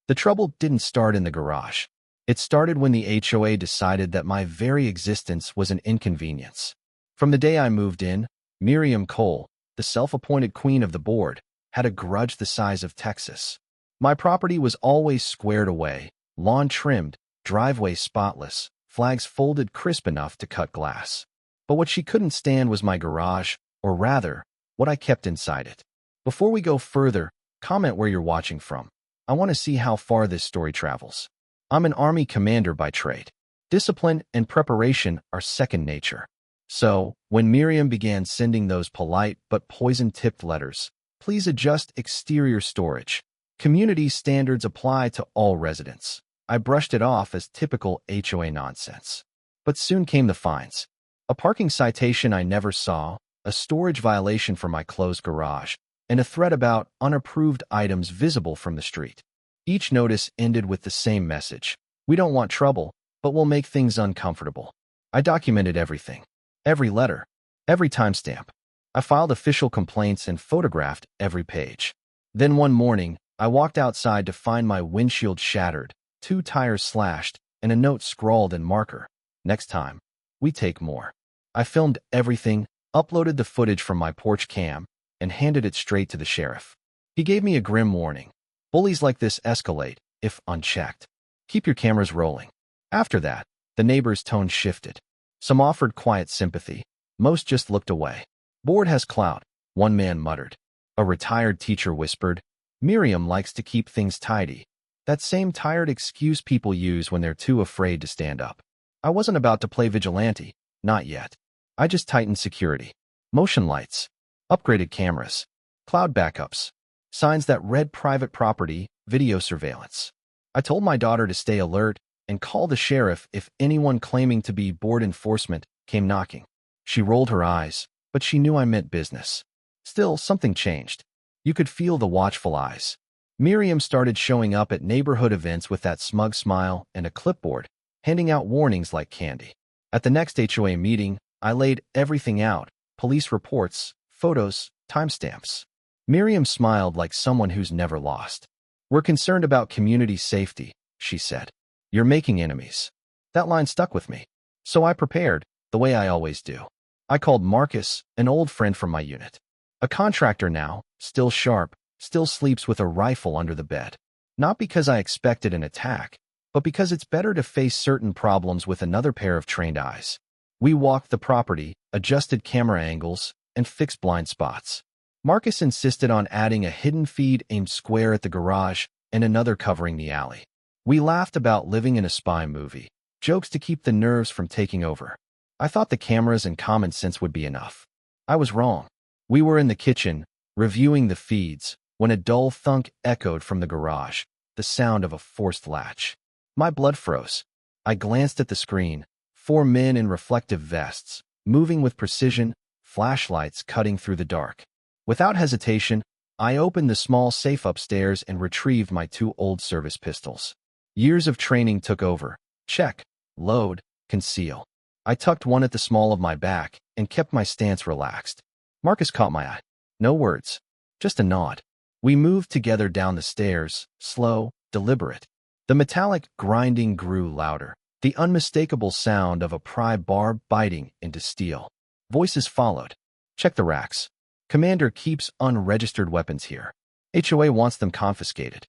The trouble didn't start in the garage. It started when the HOA decided that my very existence was an inconvenience. From the day I moved in, Miriam Cole, the self-appointed queen of the board, had a grudge the size of Texas. My property was always squared away, lawn trimmed, driveway spotless, flags folded crisp enough to cut glass. But what she couldn't stand was my garage, or rather, what I kept inside it. Before we go further, comment where you're watching from. I want to see how far this story travels. I'm an Army commander by trade. Discipline and preparation are second nature. So, when Miriam began sending those polite but poison-tipped letters, please adjust exterior storage. Community standards apply to all residents. I brushed it off as typical HOA nonsense. But soon came the fines. A parking citation I never saw, a storage violation for my closed garage, and a threat about unapproved items visible from the street. Each notice ended with the same message. We don't want trouble, but we'll make things uncomfortable. I documented everything. Every letter. Every timestamp. I filed official complaints and photographed every page. Then one morning, I walked outside to find my windshield shattered, 2 tires slashed, and a note scrawled in marker. Next time, we take more. I filmed everything, uploaded the footage from my porch cam, and handed it straight to the sheriff. He gave me a grim warning. Bullies like this escalate, if unchecked. Keep your cameras rolling. After that, the neighbors' tone shifted. Some offered quiet sympathy. Most just looked away. Board has clout, one man muttered. A retired teacher whispered, Miriam likes to keep things tidy. That same tired excuse people use when they're too afraid to stand up. I wasn't about to play vigilante, not yet. I just tightened security. Motion lights, upgraded cameras, cloud backups, signs that read private property, video surveillance. I told my daughter to stay alert and call the sheriff if anyone claiming to be board enforcement came knocking. She rolled her eyes, but she knew I meant business. Still, something changed. You could feel the watchful eyes. Miriam started showing up at neighborhood events with that smug smile and a clipboard, handing out warnings like candy. At the next HOA meeting, I laid everything out, police reports, photos, timestamps. Miriam smiled like someone who's never lost. We're concerned about community safety, she said. You're making enemies. That line stuck with me. So I prepared, the way I always do. I called Marcus, an old friend from my unit. A contractor now, still sharp, still sleeps with a rifle under the bed. Not because I expected an attack, but because it's better to face certain problems with another pair of trained eyes. We walked the property, adjusted camera angles, and fixed blind spots. Marcus insisted on adding a hidden feed aimed square at the garage and another covering the alley. We laughed about living in a spy movie, jokes to keep the nerves from taking over. I thought the cameras and common sense would be enough. I was wrong. We were in the kitchen, reviewing the feeds, when a dull thunk echoed from the garage, the sound of a forced latch. My blood froze. I glanced at the screen, 4 men in reflective vests, moving with precision, flashlights cutting through the dark. Without hesitation, I opened the small safe upstairs and retrieved my 2 old service pistols. Years of training took over. Check, load, conceal. I tucked one at the small of my back and kept my stance relaxed. Marcus caught my eye. No words, just a nod. We moved together down the stairs, slow, deliberate. The metallic grinding grew louder, the unmistakable sound of a pry bar biting into steel. Voices followed. Check the racks. Commander keeps unregistered weapons here. HOA wants them confiscated.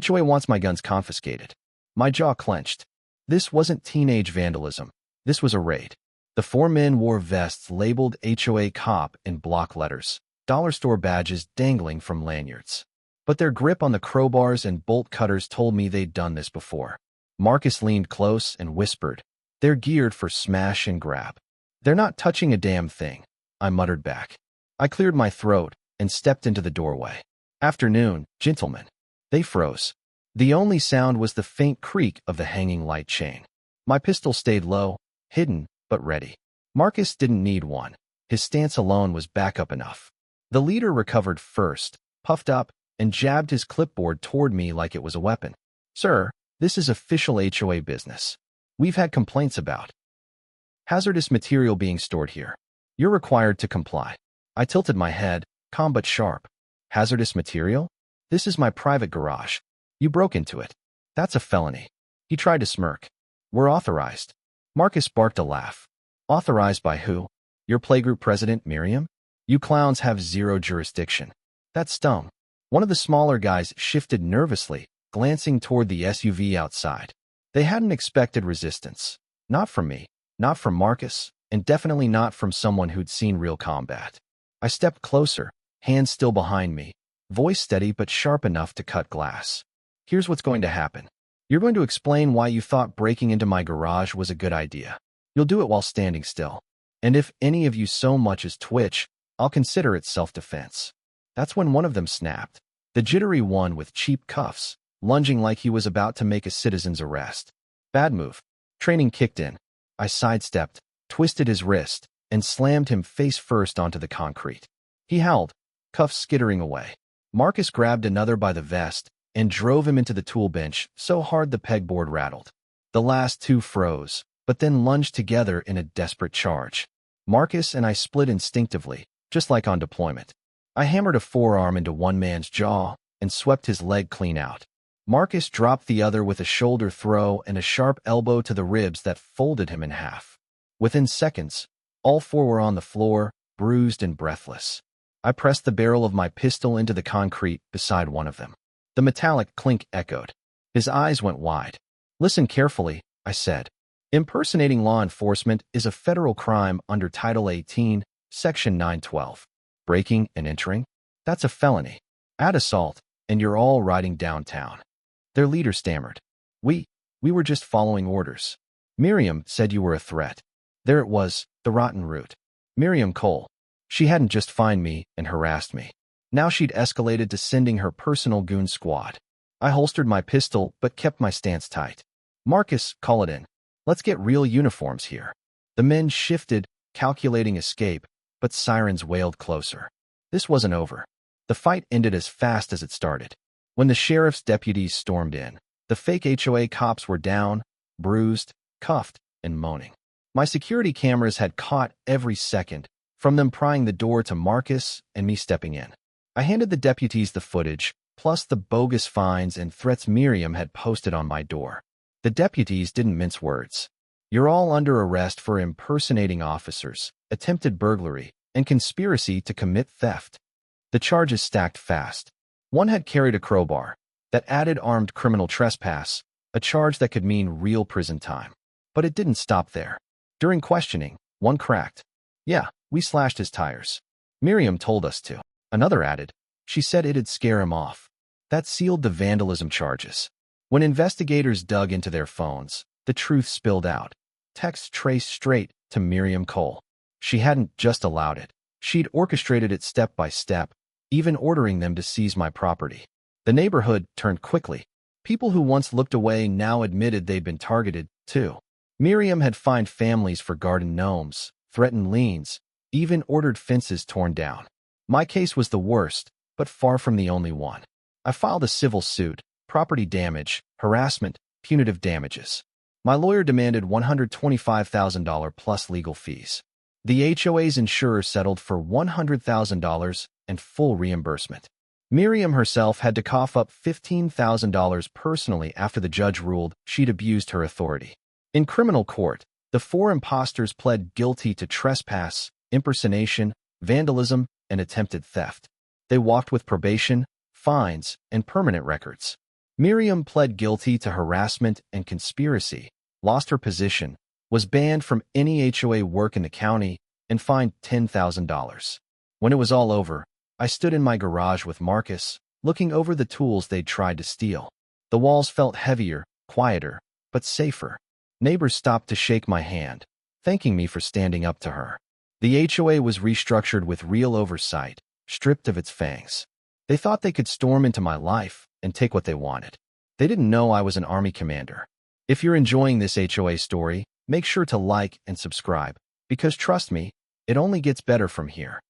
HOA wants my guns confiscated. My jaw clenched. This wasn't teenage vandalism. This was a raid. The 4 men wore vests labeled HOA Cop in block letters, dollar store badges dangling from lanyards. But their grip on the crowbars and bolt cutters told me they'd done this before. Marcus leaned close and whispered, They're geared for smash and grab. They're not touching a damn thing, I muttered back. I cleared my throat and stepped into the doorway. Afternoon, gentlemen. They froze. The only sound was the faint creak of the hanging light chain. My pistol stayed low, hidden, but ready. Marcus didn't need one. His stance alone was backup enough. The leader recovered first, puffed up, and jabbed his clipboard toward me like it was a weapon. Sir, this is official HOA business. We've had complaints about hazardous material being stored here. You're required to comply. I tilted my head, calm but sharp. Hazardous material? This is my private garage. You broke into it. That's a felony. He tried to smirk. We're authorized. Marcus barked a laugh. Authorized by who? Your playgroup president, Miriam? You clowns have zero jurisdiction. That stung. One of the smaller guys shifted nervously, glancing toward the SUV outside. They hadn't expected resistance. Not from me, not from Marcus, and definitely not from someone who'd seen real combat. I stepped closer, hands still behind me, voice steady but sharp enough to cut glass. Here's what's going to happen. You're going to explain why you thought breaking into my garage was a good idea. You'll do it while standing still. And if any of you so much as twitch, I'll consider it self-defense. That's when one of them snapped. The jittery one with cheap cuffs, lunging like he was about to make a citizen's arrest. Bad move. Training kicked in. I sidestepped, twisted his wrist, and slammed him face first onto the concrete. He howled, cuffs skittering away. Marcus grabbed another by the vest and drove him into the tool bench so hard the pegboard rattled. The last two froze, but then lunged together in a desperate charge. Marcus and I split instinctively, just like on deployment. I hammered a forearm into one man's jaw and swept his leg clean out. Marcus dropped the other with a shoulder throw and a sharp elbow to the ribs that folded him in half. Within seconds, all four were on the floor, bruised and breathless. I pressed the barrel of my pistol into the concrete beside one of them. The metallic clink echoed. His eyes went wide. Listen carefully, I said. Impersonating law enforcement is a federal crime under Title 18, Section 912. Breaking and entering? That's a felony. Add assault, and you're all riding downtown. Their leader stammered. We were just following orders. Miriam said you were a threat. There it was, the rotten root. Miriam Cole. She hadn't just fined me and harassed me. Now she'd escalated to sending her personal goon squad. I holstered my pistol but kept my stance tight. Marcus, call it in. Let's get real uniforms here. The men shifted, calculating escape, but sirens wailed closer. This wasn't over. The fight ended as fast as it started. When the sheriff's deputies stormed in, the fake HOA cops were down, bruised, cuffed, and moaning. My security cameras had caught every second, from them prying the door to Marcus and me stepping in. I handed the deputies the footage, plus the bogus fines and threats Miriam had posted on my door. The deputies didn't mince words. You're all under arrest for impersonating officers, attempted burglary, and conspiracy to commit theft. The charges stacked fast. One had carried a crowbar. That added armed criminal trespass, a charge that could mean real prison time. But it didn't stop there. During questioning, one cracked. Yeah, we slashed his tires. Miriam told us to. Another added. She said it'd scare him off. That sealed the vandalism charges. When investigators dug into their phones, the truth spilled out. Texts traced straight to Miriam Cole. She hadn't just allowed it. She'd orchestrated it step by step, even ordering them to seize my property. The neighborhood turned quickly. People who once looked away now admitted they'd been targeted, too. Miriam had fined families for garden gnomes, threatened liens, even ordered fences torn down. My case was the worst, but far from the only one. I filed a civil suit, property damage, harassment, punitive damages. My lawyer demanded $125,000 plus legal fees. The HOA's insurer settled for $100,000 and full reimbursement. Miriam herself had to cough up $15,000 personally after the judge ruled she'd abused her authority. In criminal court, the four imposters pled guilty to trespass, impersonation, vandalism, and attempted theft. They walked with probation, fines, and permanent records. Miriam pled guilty to harassment and conspiracy, lost her position, was banned from any HOA work in the county, and fined $10,000. When it was all over, I stood in my garage with Marcus, looking over the tools they'd tried to steal. The walls felt heavier, quieter, but safer. Neighbors stopped to shake my hand, thanking me for standing up to her. The HOA was restructured with real oversight, stripped of its fangs. They thought they could storm into my life and take what they wanted. They didn't know I was an army commander. If you're enjoying this HOA story, make sure to like and subscribe, because trust me, it only gets better from here.